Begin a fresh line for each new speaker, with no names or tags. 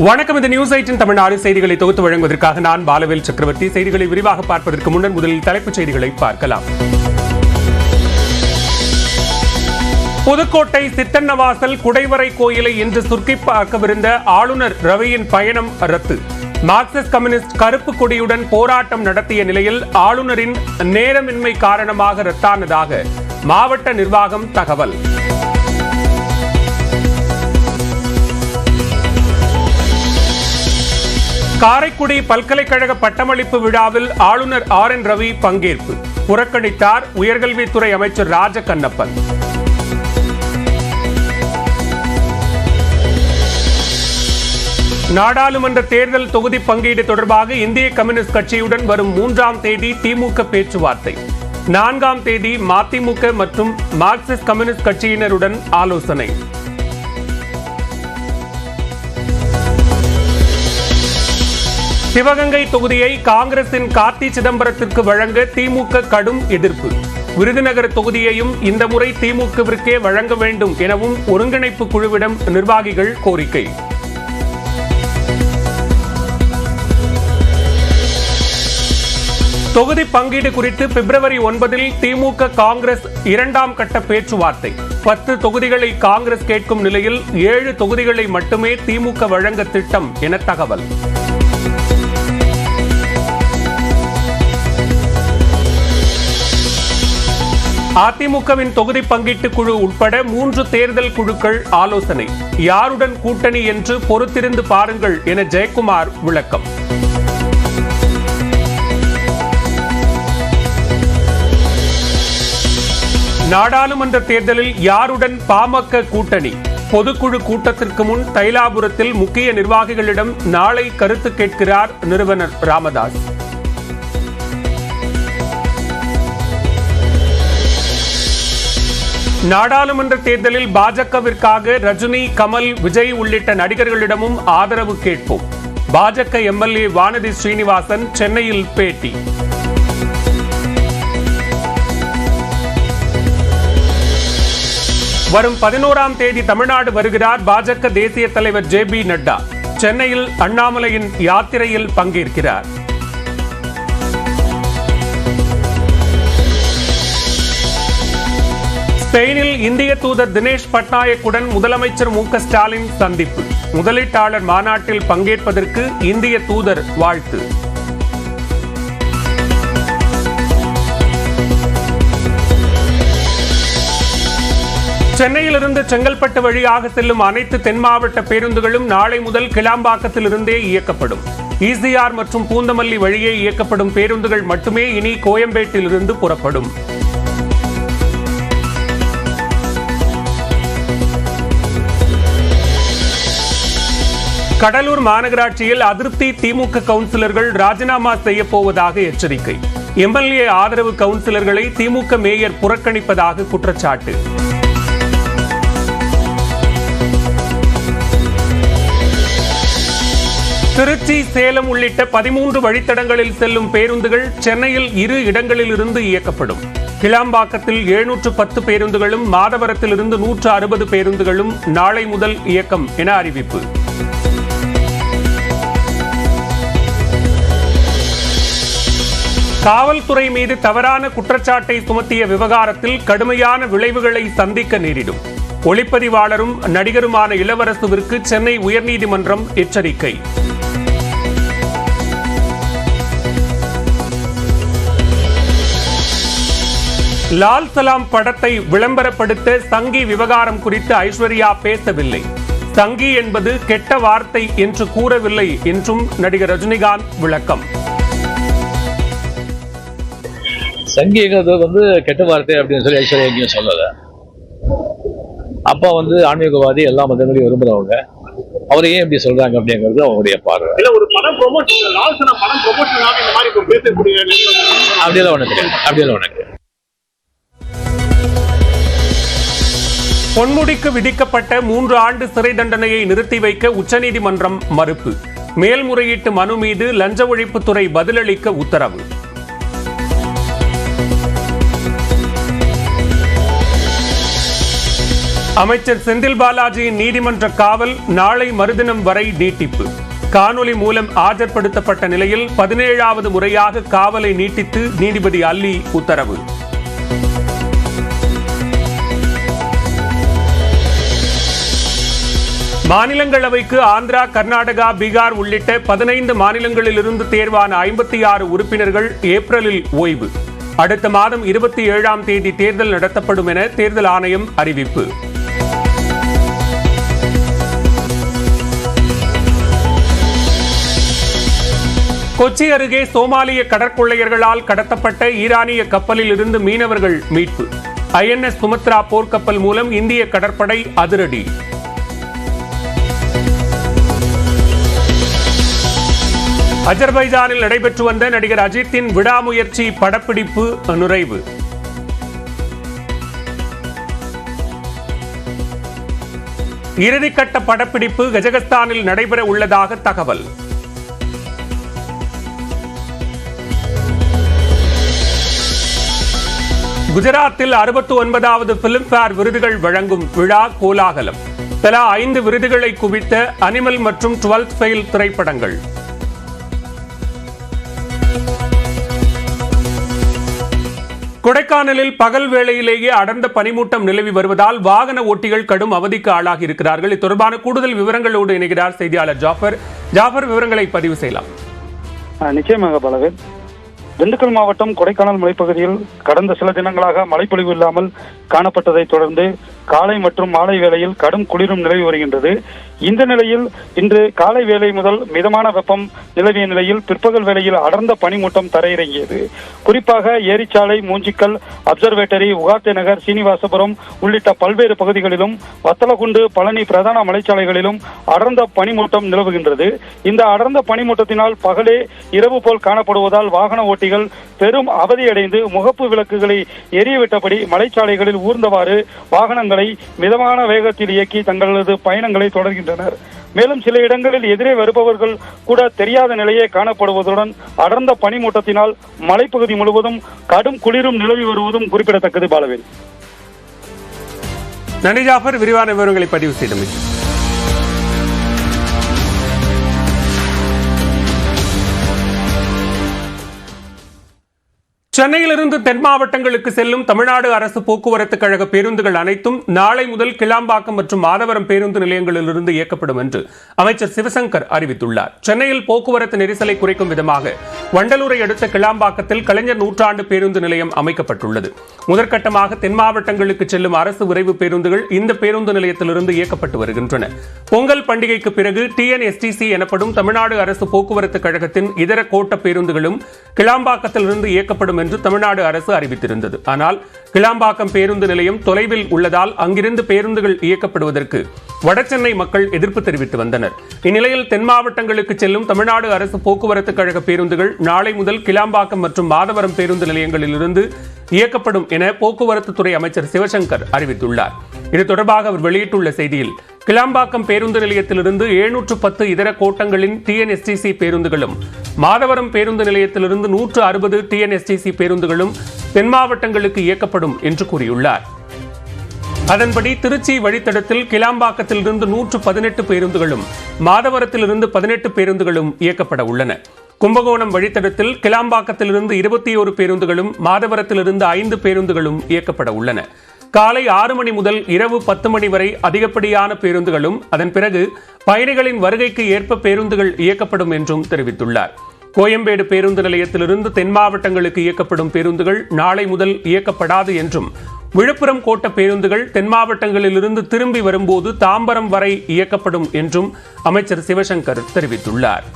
வணக்கம். இந்த நியூஸ் 8 தமிழ்நாடு செய்திகளை தொகுத்து வழங்குவதற்காக நான் பாலவேல் சக்கரவர்த்தி. செய்திகளை விரிவாக பார்ப்பதற்கு முன்னர் முதலில் தலைப்புச் செய்திகளை பார்க்கலாம். புதுக்கோட்டை சித்தன்னவாசல் குடைவரை கோயிலை இன்று சுற்றி பார்க்கவிருந்த ஆளுநர் ரவியின் பயணம் ரத்து. மார்க்சிஸ்ட் கம்யூனிஸ்ட் கருப்பு கொடியுடன் போராட்டம் நடத்திய நிலையில் ஆளுநரின் நேரமின்மை காரணமாக ரத்தானதாக மாவட்ட நிர்வாகம் தகவல். காரைக்குடி பல்கலைக்கழக பட்டமளிப்பு விழாவில் ஆளுநர் RN ரவி பங்கேற்பு. புறக்கணித்தார் உயர்கல்வித்துறை அமைச்சர் ராஜகண்ணப்பன். நாடாளுமன்ற தேர்தல் தொகுதி பங்கீடு தொடர்பாக இந்திய கம்யூனிஸ்ட் கட்சியுடன் வரும் 3ஆம் தேதி திமுக பேச்சுவார்த்தை. 4ஆம் தேதி மதிமுக மற்றும் மார்க்சிஸ்ட் கம்யூனிஸ்ட் கட்சியினருடன் ஆலோசனை. சிவகங்கை தொகுதியை காங்கிரசின் கார்த்தி சிதம்பரத்திற்கு வழங்க திமுக கடும் எதிர்ப்பு. விருதுநகர் தொகுதியையும் இந்த முறை திமுகவிற்கே வழங்க வேண்டும் எனவும் ஒருங்கிணைப்பு குழுவிடம் நிர்வாகிகள் கோரிக்கை. தொகுதி பங்கீடு குறித்து பிப்ரவரி 9 திமுக காங்கிரஸ் 2ஆம் கட்ட பேச்சுவார்த்தை. 10 தொகுதிகளை காங்கிரஸ் கேட்கும் நிலையில் 7 தொகுதிகளை மட்டுமே திமுக வழங்க திட்டம் என தகவல். அதிமுகவின் தொகுதி பங்கீட்டு குழு உட்பட 3 தேர்தல் குழுக்கள் ஆலோசனை. யாருடன் கூட்டணி என்று பொறுத்திருந்து பாருங்கள் என ஜெயக்குமார் விளக்கம். நாடாளுமன்ற தேர்தலில் யாருடன் பாமக கூட்டணி? பொதுக்குழு கூட்டத்திற்கு முன் தைலாபுரத்தில் முக்கிய நிர்வாகிகளிடம் நாளை கருத்து கேட்கிறார் நிறுவனர் ராமதாஸ். நாடாளுமன்ற தேர்தலில் பாஜகவிற்காக ரஜினி, கமல், விஜய் உள்ளிட்ட நடிகர்களிடமும் ஆதரவு கேட்போம். பாஜக MLA வானதி ஸ்ரீனிவாசன் சென்னையில் பேட்டி. வரும் 11ஆம் தேதி தமிழ்நாடு வருகிறார் பாஜக தேசிய தலைவர் JB நட்டா. சென்னையில் அண்ணாமலையின் யாத்திரையில் பங்கேற்கிறார். ஸ்பெயினில் இந்திய தூதர் தினேஷ் பட்நாயக்குடன் முதலமைச்சர் MK ஸ்டாலின் சந்திப்பு. முதலீட்டாளர் மாநாட்டில் பங்கேற்பதற்கு இந்திய தூதர் வாழ்த்து. சென்னையிலிருந்து செங்கல்பட்டு வழியாக செல்லும் அனைத்து தென் மாவட்ட பேருந்துகளும் நாளை முதல் கிளாம்பாக்கத்திலிருந்தே இயக்கப்படும். ECR மற்றும் பூந்தமல்லி வழியே இயக்கப்படும் பேருந்துகள் மட்டுமே இனி கோயம்பேட்டிலிருந்து புறப்படும். கடலூர் மாநகராட்சியில் அதிருப்தி திமுக கவுன்சிலர்கள் ராஜினாமா செய்ய போவதாக எச்சரிக்கை. MLA ஆதரவு கவுன்சிலர்களை திமுக மேயர் புறக்கணிப்பதாக குற்றச்சாட்டு. திருச்சி, சேலம் உள்ளிட்ட 13 வழித்தடங்களில் செல்லும் பேருந்துகள் சென்னையில் 2 இடங்களில் இருந்து இயக்கப்படும். கிளாம்பாக்கத்தில் 710 பேருந்துகளும் மாதவரத்திலிருந்து 160 பேருந்துகளும் நாளை முதல் இயக்கம் என அறிவிப்பு. காவல்துறை மீது தவறான குற்றச்சாட்டை சுமத்திய விவகாரத்தில் கடுமையான விளைவுகளை சந்திக்க நேரிடும். ஒளிப்பதிவாளரும் நடிகருமான இளவரசுவிற்கு சென்னை உயர்நீதிமன்றம் எச்சரிக்கை. லால் சலாம் படத்தை விளம்பரப்படுத்த சங்கி விவகாரம் குறித்து ஐஸ்வர்யா பேசவில்லை. சங்கி என்பது கெட்ட வார்த்தை என்று கூறவில்லை என்றும் நடிகர் ரஜினிகாந்த் விளக்கம்.
சங்கிங்கிறது கெட்ட வார்த்தை அப்படின்னு சொல்லி ஐஸ்வர்யா எங்கேயும் சொல்லலை. அப்பா ஆன்மீகவாதி, எல்லா மதங்களையும் விரும்புறவங்க. அவரை ஏன் இப்படி சொல்றாங்க அப்படிங்கிறது அவருடைய பார்வை. அப்படியெல்லாம் ஒண்ணு கிடையாது.
பொன்முடிக்கு விதிக்கப்பட்ட 3 ஆண்டு சிறை தண்டனையை நிறுத்தி வைக்க உச்சநீதிமன்றம் மறுப்பு. மேல்முறையீட்டு மனு மீது லஞ்ச ஒழிப்புத்துறை பதிலளிக்க உத்தரவு. அமைச்சர் செந்தில் பாலாஜியின் நீதிமன்ற காவல் நாளை மறுதினம் வரை நீட்டிப்பு. காணொலி மூலம் ஆஜர்படுத்தப்பட்ட நிலையில் 17வது முறையாக காவலை நீட்டித்து நீதிபதி அல்லி உத்தரவு. மாநிலங்களவைக்கு ஆந்திரா, கர்நாடகா, பீகார் உள்ளிட்ட 15 மாநிலங்களிலிருந்து தேர்வான 56 உறுப்பினர்கள் ஏப்ரலில் ஓய்வு. அடுத்த மாதம் 27ஆம் தேதி தேர்தல் நடத்தப்படும் என தேர்தல் ஆணையம் அறிவிப்பு. கொச்சி அருகே சோமாலிய கடற்கொள்ளையர்களால் கடத்தப்பட்ட ஈரானிய கப்பலில் இருந்து மீனவர்கள் மீட்பு. INS சுமத்ரா போர்க்கப்பல் மூலம் இந்திய கடற்படை அதிரடி. அஜர்பைஜானில் நடைபெற்று வந்த நடிகர் அஜித்தின் விடாமுயற்சி படப்பிடிப்பு நிறைவு. இறுதிக்கட்ட படப்பிடிப்பு கஜகஸ்தானில் நடைபெற உள்ளதாக தகவல். குஜராத்தில் 69வது பிலிம்பேர் விருதுகள் வழங்கும் விழா கோலாகலம். தலா 5 விருதுகளை குவித்த அனிமல் மற்றும் 12th ஃபெயில் திரைப்படங்கள். கொடைக்கானலில் பகல் வேளையிலேயே அடர்ந்த பனிமூட்டம் நிலவி வருவதால் வாகன ஓட்டிகள் கடும் அவதிக்கு ஆளாகி இருக்கிறார்கள். இது தொடர்பான கூடுதல் விவரங்களோடு இணைகிறார் செய்தியாளர் ஜாஃபர். விவரங்களை பதிவு செய்யலாம்.
நிச்சயமாக பலவேல். திண்டுக்கல் மாவட்டம் கொடைக்கானல் மலைப்பகுதியில் கடந்த சில தினங்களாக மழைப்பொழிவு இல்லாமல் காணப்பட்டதை தொடர்ந்து காலை மற்றும் மாலை வேளையில் கடும் குளிரும் நிலவி வருகின்றது. இந்த நிலையில் இன்று காலை வேளை முதல் மிதமான வெப்பம் நிலவிய நிலையில் பிற்பகல் வேளையில் அடர்ந்த பனிமூட்டம் தரையிறங்கியது. குறிப்பாக ஏரிச்சாலை, மூஞ்சிக்கல், அப்சர்வேட்டரி, உகாத்தே நகர், சீனிவாசபுரம் உள்ளிட்ட பல்வேறு பகுதிகளிலும் வத்தலகுண்டு, பழனி பிரதான மலைச்சாலைகளிலும் அடர்ந்த பனிமூட்டம் நிலவுகின்றது. இந்த அடர்ந்த பனிமூட்டத்தினால் பகலே இரவு போல் காணப்படுவதால் வாகன ஓட்டிகள் பெரும் அவதியடைந்து முகப்பு விளக்குகளை எரியவிட்டபடி மலைச்சாலைகளில் ஊர்ந்தவாறு வாகனங்களை மிதமான வேகத்தில் இயக்கி தங்களது பயணங்களை தொடர்கின்றனர். மேலும் சில இடங்களில் எதிரே வருபவர்கள் கூட தெரியாத நிலையே காணப்படுவதுடன் அடர்ந்த பனிமூட்டத்தினால் மலைப்பகுதி முழுவதும் கடும் குளிரும் நிலவி வருவதும் குறிப்பிடத்தக்கது. பாலவேல்.
நன்றி ஜாஃபர், விரிவான விவரங்களை பதிவு செய்தமைக்கு. சென்னையிலிருந்து தென் மாவட்டங்களுக்கு செல்லும் தமிழ்நாடு அரசு போக்குவரத்து கழக பேருந்துகள் அனைத்தும் நாளை முதல் கிளாம்பாக்கம் மற்றும் மாதவரம் பேருந்து நிலையங்களிலிருந்து இயக்கப்படும் என்று அமைச்சர் சிவசங்கர் அறிவித்துள்ளார். சென்னையில் போக்குவரத்து நெரிசலை குறைக்கும் விதமாக வண்டலூரை அடுத்த கிளாம்பாக்கத்தில் கலைஞர் நூற்றாண்டு பேருந்து நிலையம் அமைக்கப்பட்டுள்ளது. முதற்கட்டமாக தென் மாவட்டங்களுக்கு செல்லும் அரசு விரைவு பேருந்துகள் இந்த பேருந்து நிலையத்திலிருந்து இயக்கப்பட்டு வருகின்றன. பொங்கல் பண்டிகைக்கு பிறகு TNSTC எனப்படும் தமிழ்நாடு அரசு போக்குவரத்து கழகத்தின் இதர கோட்ட பேருந்துகளும் கிளாம்பாக்கத்திலிருந்து இயக்கப்படும் என்று தமிழ்நாடு அரசு அறிவித்திருந்தது. ஆனால் கிளாம்பாக்கம் பேருந்து நிலையம் தொலைவில் உள்ளதால் அங்கிருந்து பேருந்துகள் இயக்கப்படுவதற்கு வடசென்னை மக்கள் எதிர்ப்பு தெரிவித்து வந்தனர். இந்நிலையில் தென் மாவட்டங்களுக்கு செல்லும் தமிழ்நாடு அரசு போக்குவரத்து கழக பேருந்துகள் நாளை முதல் கிளாம்பாக்கம் மற்றும் மாதவரம் பேருந்து நிலையங்களிலிருந்து இயக்கப்படும் என போக்குவரத்து துறை அமைச்சர் சிவசங்கர் அறிவித்துள்ளார். இது தொடர்பாக அவர் வெளியிட்டுள்ள செய்தியில், கிளாம்பாக்கம் பேருந்து நிலையத்திலிருந்து 710 இதர கோட்டங்களின் TNSTC பேருந்துகளும், மாதவரம் பேருந்து நிலையத்திலிருந்து 160 TNSTC பேருந்துகளும் தென் மாவட்டங்களுக்கு இயக்கப்படும் என்று கூறியுள்ளார். அதன்படி திருச்சி வழித்தடத்தில் கிளாம்பாக்கத்திலிருந்து 118 பேருந்துகளும், மாதவரத்திலிருந்து 18 பேருந்துகளும் இயக்கப்பட உள்ளன. கும்பகோணம் வழித்தடத்தில் கிளாம்பாக்கத்திலிருந்து 21 பேருந்துகளும், மாதவரத்திலிருந்து 5 பேருந்துகளும் இயக்கப்பட உள்ளன. காலை 6 மணி முதல் இரவு 10 மணி வரை அதிகப்படியான பேருந்துகளும், அதன் பிறகு பயணிகளின் வருகைக்கு ஏற்ப பேருந்துகள் இயக்கப்படும் என்றும் தெரிவித்துள்ளார். கோயம்பேடு பேருந்து நிலையத்திலிருந்து தென் மாவட்டங்களுக்கு இயக்கப்படும் பேருந்துகள் நாளை முதல் இயக்கப்படாது என்றும், விழுப்புரம் கோட்ட பேருந்துகள் தென் மாவட்டங்களிலிருந்து திரும்பி வரும்போது தாம்பரம் வரை இயக்கப்படும் என்றும் அமைச்சர் சிவசங்கர் தெரிவித்துள்ளார்.